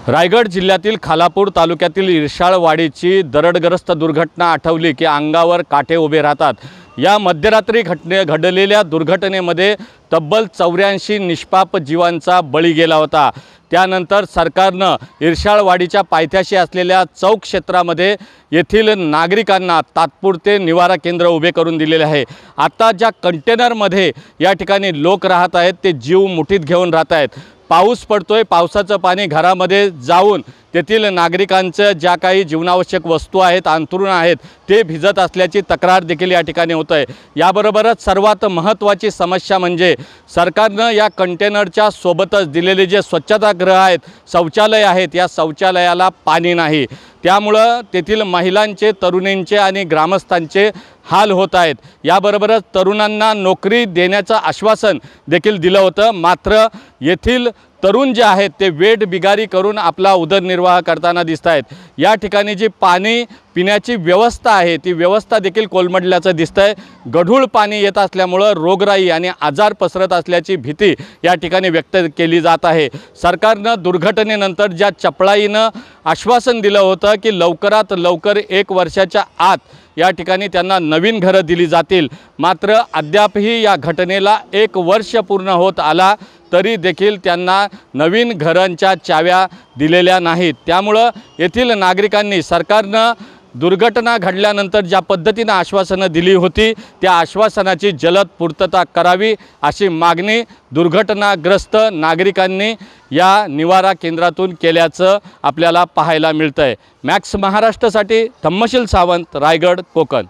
रायगड जिल्ह्यातील खालापूर तालुक्यातील इरशाळवाडीची दरडग्रस्त दुर्घटना आठवली की अंगावर काटे उभे राहतात। या मध्यरात्री घडलेल्या दुर्घटनेमध्ये तब्बल 84 निष्पाप जीवांचा बळी गेला होता। त्यानंतर सरकारनं इरशाळवाडीच्या पायथ्याशी असलेल्या चौक क्षेत्रामध्ये येथील नागरिकांना तात्पुरते निवारा केंद्र उभे करून दिलेले आहे। आता ज्या कंटेनरमध्ये या ठिकाणी लोक राहत आहेत ते जीव मुठीत घेऊन राहत आहेत। पाऊस पडतोय, पावसाचं पाणी घरामध्ये जाऊन तेथील नागरिकांचं ज्या काही जीवनावश्यक वस्तू आहेत, अंथरूण आहेत, ते भिजत असल्याची तक्रार देखील या ठिकाणी होत आहे। याबरोबरच सर्वात महत्त्वाची समस्या म्हणजे सरकारनं या कंटेनरच्या सोबतच दिलेले जे स्वच्छतागृह आहेत, शौचालय आहेत, या शौचालयाला पाणी नाही। त्यामुळं तेथील महिलांचे, तरुणींचे आणि ग्रामस्थांचे हाल होत आहेत। याबरोबरच तरुणांना नोकरी देण्याचं आश्वासन देखील दिलं होतं, मात्र येथील तरुण जे आहेत ते वेठ बिगारी करून आपला उदरनिर्वाह करताना दिसत आहेत। या ठिकाणी जी पाणी पिण्याची व्यवस्था आहे ती व्यवस्था देखील कोलमडल्याचं दिसतंय। गढूळ पाणी येत असल्यामुळं रोगराई आणि आजार पसरत असल्याची भीती या ठिकाणी व्यक्त केली जात आहे। सरकारनं दुर्घटनेनंतर ज्या चपळाईनं आश्वासन दिलं होतं की लवकरात लवकर 1 वर्षाच्या आत या ठिकाणी त्यांना नवीन घरं दिली जातील, मात्र अद्यापही या घटनेला 1 वर्ष पूर्ण होत आला तरी देखील त्यांना नवीन घरांच्या चाव्या दिलेल्या नाहीत। त्यामुळं येथील नागरिकांनी सरकारनं दुर्घटना घडल्यानंतर ज्या पद्धतीने आश्वासनं दिली होती त्या आश्वासनाची जलद पूर्तता करावी अशी मागणी दुर्घटनाग्रस्त नागरिकांनी या निवारा केंद्रातून केल्याचं आपल्याला पाहायला मिळतंय। मॅक्स महाराष्ट्रासाठी धम्मशील सावंत, रायगड, कोकण।